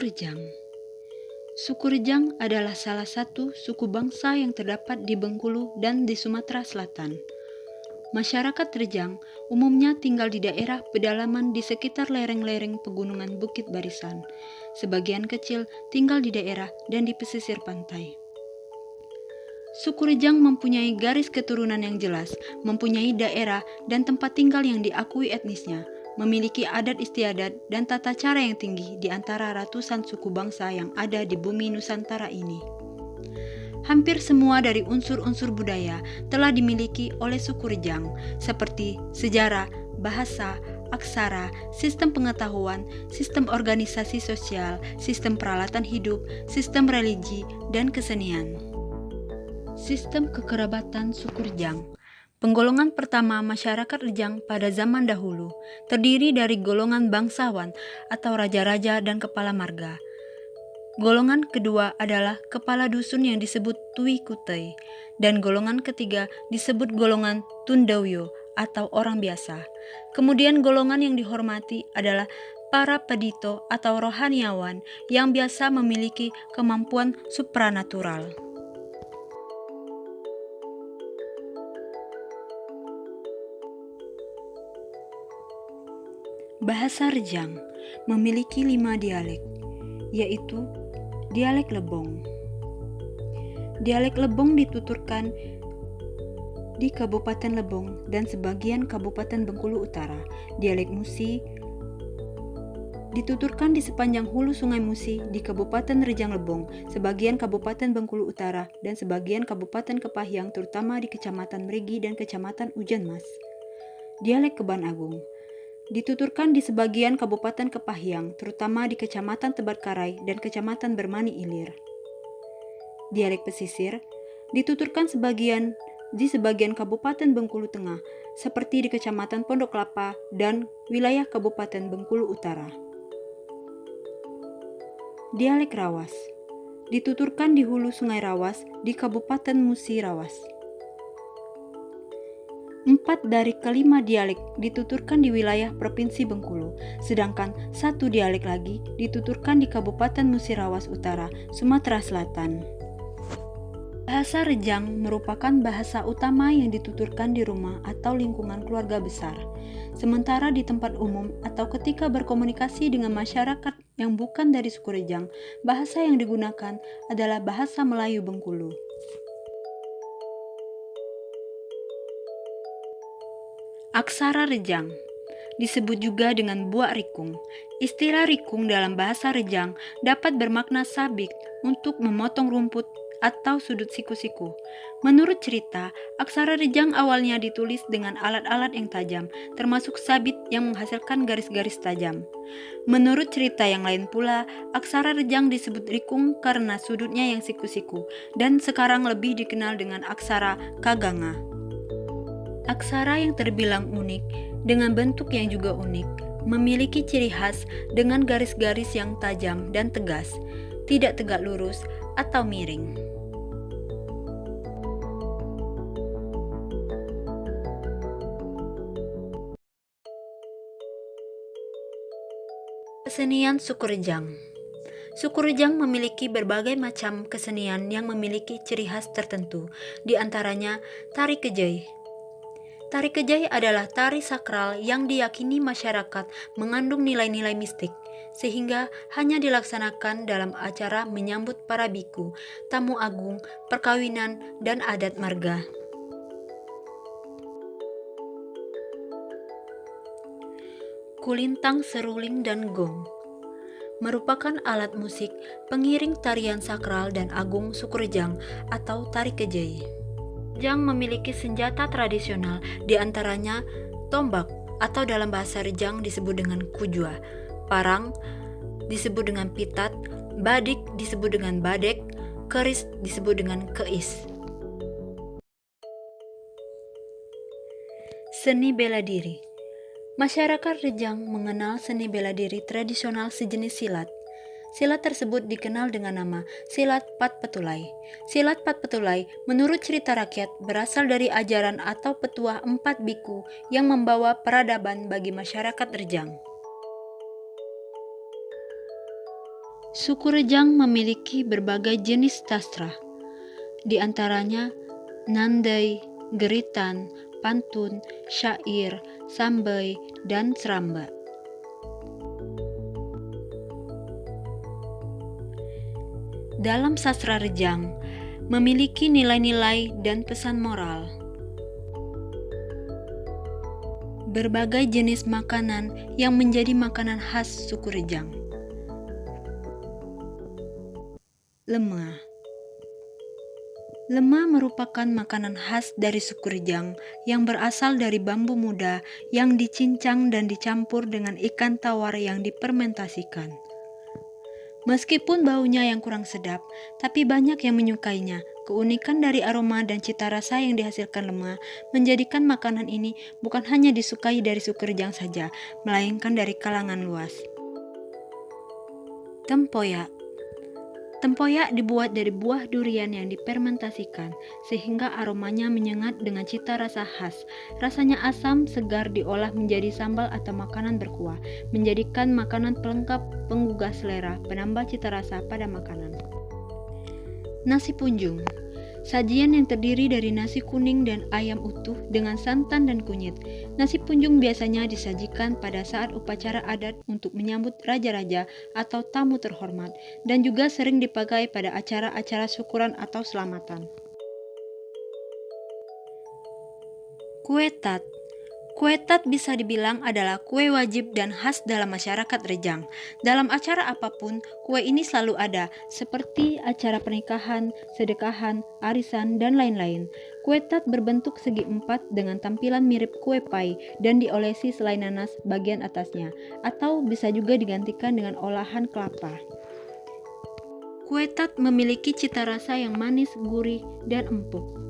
Rejang. Suku Rejang adalah salah satu suku bangsa yang terdapat di Bengkulu dan di Sumatera Selatan. Masyarakat Rejang umumnya tinggal di daerah pedalaman di sekitar lereng-lereng pegunungan Bukit Barisan. Sebagian kecil tinggal di daerah dan di pesisir pantai. Suku Rejang mempunyai garis keturunan yang jelas, mempunyai daerah dan tempat tinggal yang diakui etnisnya, memiliki adat istiadat dan tata cara yang tinggi di antara ratusan suku bangsa yang ada di bumi Nusantara ini. Hampir semua dari unsur-unsur budaya telah dimiliki oleh suku Rejang, seperti sejarah, bahasa, aksara, sistem pengetahuan, sistem organisasi sosial, sistem peralatan hidup, sistem religi, dan kesenian. Sistem kekerabatan suku Rejang. Penggolongan pertama masyarakat Rejang pada zaman dahulu terdiri dari golongan bangsawan atau raja-raja dan kepala marga. Golongan kedua adalah kepala dusun yang disebut Tui Kutai, dan golongan ketiga disebut golongan Tundawyo atau orang biasa. Kemudian golongan yang dihormati adalah para pedito atau rohaniawan yang biasa memiliki kemampuan supranatural. Bahasa Rejang memiliki 5 dialek, yaitu dialek Lebong. Dialek Lebong dituturkan di Kabupaten Lebong dan sebagian Kabupaten Bengkulu Utara. Dialek Musi dituturkan di sepanjang hulu Sungai Musi di Kabupaten Rejang Lebong, sebagian Kabupaten Bengkulu Utara, dan sebagian Kabupaten Kepahyang terutama di Kecamatan Merigi dan Kecamatan Ujan Mas. Dialek Keban Agung dituturkan di sebagian Kabupaten Kepahyang, terutama di Kecamatan Tebatkarai dan Kecamatan Bermani Ilir. Dialek Pesisir dituturkan di sebagian Kabupaten Bengkulu Tengah, seperti di Kecamatan Pondok Kelapa dan wilayah Kabupaten Bengkulu Utara. Dialek Rawas dituturkan di hulu Sungai Rawas di Kabupaten Musi Rawas. 4 dari kelima dialek dituturkan di wilayah Provinsi Bengkulu, sedangkan 1 dialek lagi dituturkan di Kabupaten Musirawas Utara, Sumatera Selatan. Bahasa Rejang merupakan bahasa utama yang dituturkan di rumah atau lingkungan keluarga besar. Sementara di tempat umum atau ketika berkomunikasi dengan masyarakat yang bukan dari suku Rejang, bahasa yang digunakan adalah bahasa Melayu Bengkulu. Aksara Rejang disebut juga dengan buak rikung. Istilah rikung dalam bahasa Rejang dapat bermakna sabik untuk memotong rumput atau sudut siku-siku. Menurut cerita, aksara Rejang awalnya ditulis dengan alat-alat yang tajam, termasuk sabit yang menghasilkan garis-garis tajam. Menurut cerita yang lain pula, aksara Rejang disebut rikung karena sudutnya yang siku-siku, dan sekarang lebih dikenal dengan aksara Kaganga. Aksara yang terbilang unik dengan bentuk yang juga unik, memiliki ciri khas dengan garis-garis yang tajam dan tegas, tidak tegak lurus atau miring. Kesenian suku Rejang. Suku Rejang memiliki berbagai macam kesenian yang memiliki ciri khas tertentu, di antaranya tari kejai. Tari kejai adalah tari sakral yang diyakini masyarakat mengandung nilai-nilai mistik, sehingga hanya dilaksanakan dalam acara menyambut para biku, tamu agung, perkawinan, dan adat marga. Kulintang, seruling, dan gong merupakan alat musik pengiring tarian sakral dan agung suku Rejang atau tari kejai. Rejang memiliki senjata tradisional, diantaranya tombak atau dalam bahasa Rejang disebut dengan kujua, parang disebut dengan pitat, badik disebut dengan badek, keris disebut dengan keis. Seni bela diri. Masyarakat Rejang mengenal seni bela diri tradisional sejenis silat. Silat tersebut dikenal dengan nama Silat Pat Petulai. Silat Pat Petulai menurut cerita rakyat berasal dari ajaran atau petuah 4 biku yang membawa peradaban bagi masyarakat Rejang. Suku Rejang memiliki berbagai jenis sastra, di antaranya nandai, geritan, pantun, syair, sambai, dan seramba. Dalam sastra Rejang, memiliki nilai-nilai dan pesan moral. Berbagai jenis makanan yang menjadi makanan khas suku Rejang. Lemah. Lemah merupakan makanan khas dari suku Rejang yang berasal dari bambu muda yang dicincang dan dicampur dengan ikan tawar yang difermentasikan. Meskipun baunya yang kurang sedap, tapi banyak yang menyukainya. Keunikan dari aroma dan cita rasa yang dihasilkan lemah menjadikan makanan ini bukan hanya disukai dari suku Rejang saja, melainkan dari kalangan luas. Tempoyak. Tempoyak dibuat dari buah durian yang difermentasikan, sehingga aromanya menyengat dengan cita rasa khas. Rasanya asam, segar, diolah menjadi sambal atau makanan berkuah, menjadikan makanan pelengkap, penggugah selera, penambah cita rasa pada makanan. Nasi punjung. Sajian yang terdiri dari nasi kuning dan ayam utuh dengan santan dan kunyit. Nasi punjung biasanya disajikan pada saat upacara adat untuk menyambut raja-raja atau tamu terhormat, dan juga sering dipakai pada acara-acara syukuran atau selamatan. Kue tat. Kue tat bisa dibilang adalah kue wajib dan khas dalam masyarakat Rejang. Dalam acara apapun, kue ini selalu ada, seperti acara pernikahan, sedekahan, arisan, dan lain-lain. Kue tat berbentuk segi empat dengan tampilan mirip kue pai dan diolesi selai nanas bagian atasnya, atau bisa juga digantikan dengan olahan kelapa. Kue tat memiliki cita rasa yang manis, gurih, dan empuk.